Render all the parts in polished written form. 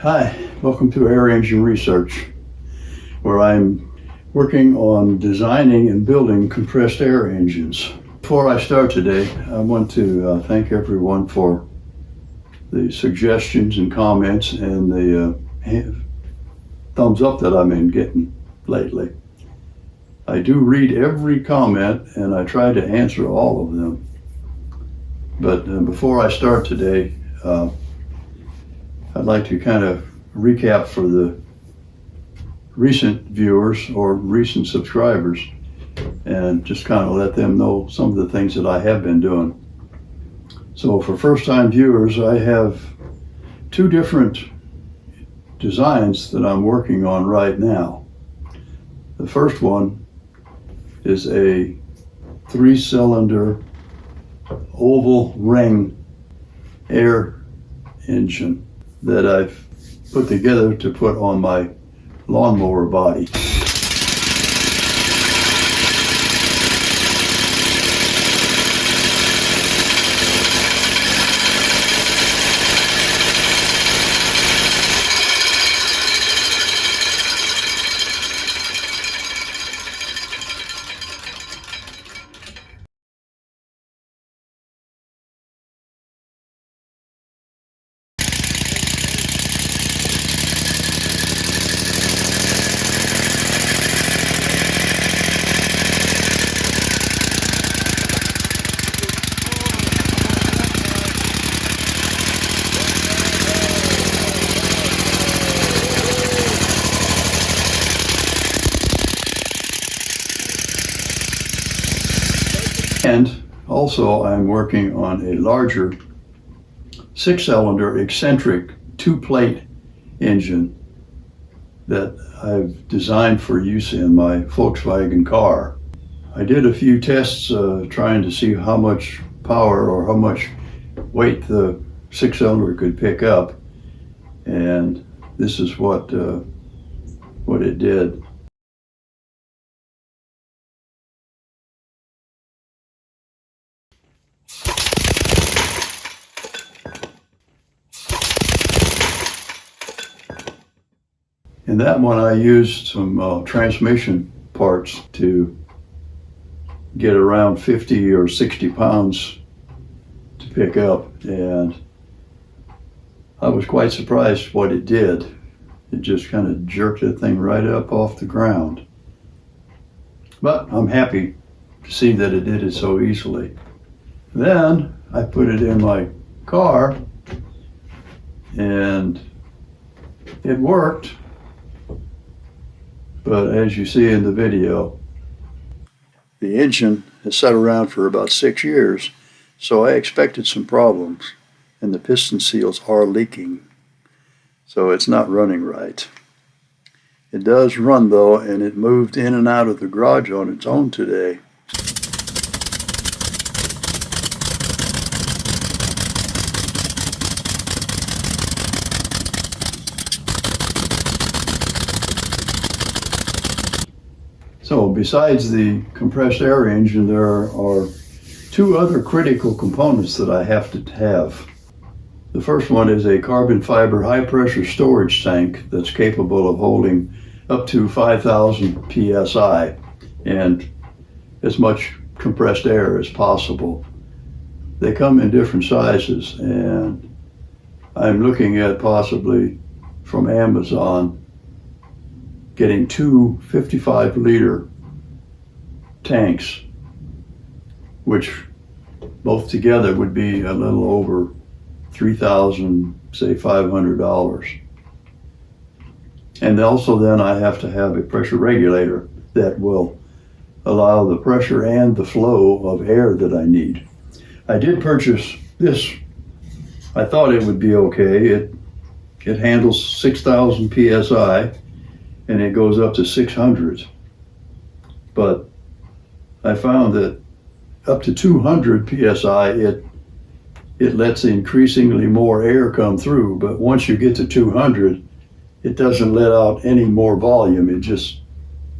Hi, welcome to Air Engine Research, where I'm working on designing and building compressed air engines. Before I start today, I want to thank everyone for the suggestions and comments and the thumbs up that I've been getting lately. I do read every comment and I try to answer all of them. But before I start today, I'd like to kind of recap for the recent viewers or recent subscribers and just kind of let them know some of the things that I have been doing. So for first-time viewers, I have two different designs that I'm working on right now. The first one is a 3-cylinder oval ring air engine that I've put together to put on my lawnmower body. And also I'm working on a larger 6-cylinder eccentric 2-plate engine that I've designed for use in my Volkswagen car. I did a few tests trying to see how much power or how much weight the 6-cylinder could pick up, and this is what it did. In that one, I used some transmission parts to get around 50 or 60 pounds to pick up, and I was quite surprised what it did. It just kind of jerked that thing right up off the ground. But I'm happy to see that it did it so easily. Then I put it in my car and it worked. But as you see in the video, the engine has sat around for about 6 years, so I expected some problems, and the piston seals are leaking, so it's not running right. It does run though, and it moved in and out of the garage on its own today. So besides the compressed air engine, there are two other critical components that I have to have. The first one is a carbon fiber high pressure storage tank that's capable of holding up to 5,000 psi and as much compressed air as possible. They come in different sizes, and I'm looking at possibly from Amazon getting two 55-liter tanks, which both together would be a little over $3,000, say $500. And also then I have to have a pressure regulator that will allow the pressure and the flow of air that I need. I did purchase this. I thought it would be okay. It handles 6,000 psi and it goes up to 600. But I found that up to 200 psi, it lets increasingly more air come through. But once you get to 200, it doesn't let out any more volume. It just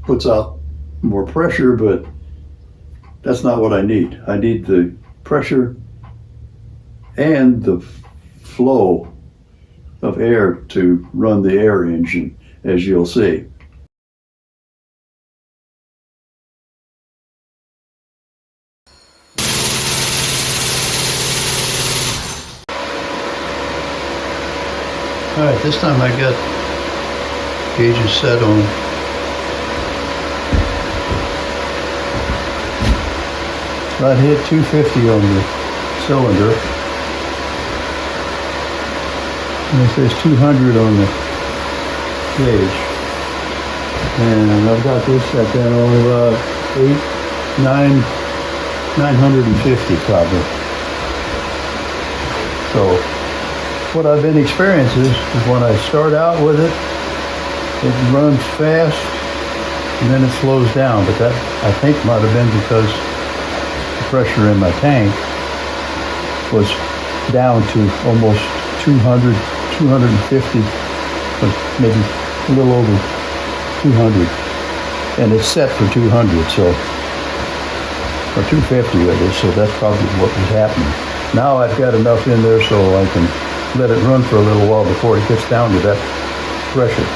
puts out more pressure, but that's not what I need. I need the pressure and the flow of air to run the air engine, as you'll see. All right, this time I got gauges set on right hit 250 on the cylinder, and it says 200 on the gauge, and I've got this set down on about 950 probably. So what I've been experiencing is when I start out with it, it runs fast and then it slows down, but that I think might have been because the pressure in my tank was down to almost 200, 250, or maybe a little over 200, and it's set for 200, so, or 250 it is, so that's probably what was happening. Now I've got enough in there so I can let it run for a little while before it gets down to that pressure.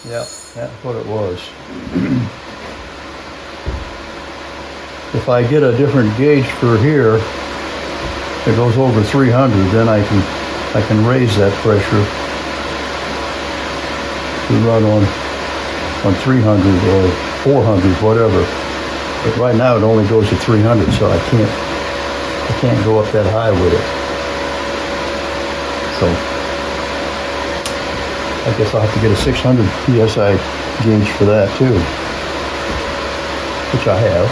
Yeah, that's what it was. If I get a different gauge for here, it goes over 300, then I can raise that pressure to run on 300 or 400, whatever. But right now it only goes to 300, so I can't go up that high with it. So I guess I'll have to get a 600 PSI gauge for that too, which I have.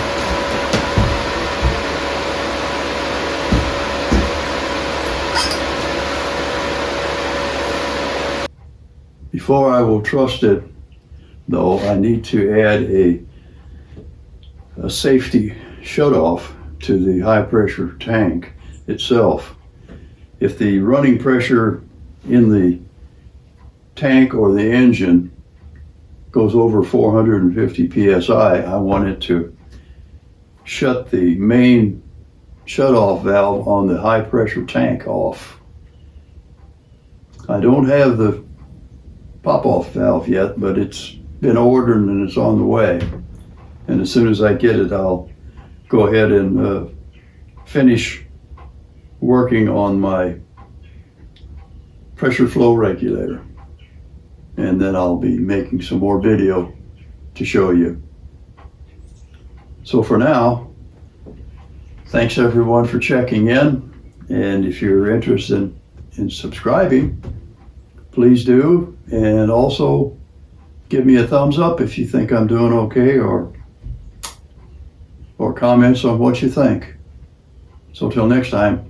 Before I will trust it, though, I need to add a safety shutoff to the high pressure tank itself. If the running pressure in the tank or the engine goes over 450 psi, I want it to shut the main shutoff valve on the high pressure tank off. I don't have the pop-off valve yet, but it's been ordered and it's on the way. And as soon as I get it, I'll go ahead and finish working on my pressure flow regulator. And then I'll be making some more video to show you. So for now, thanks everyone for checking in. And if you're interested in subscribing, please do. And also give me a thumbs up if you think I'm doing okay, or comments on what you think. So till next time.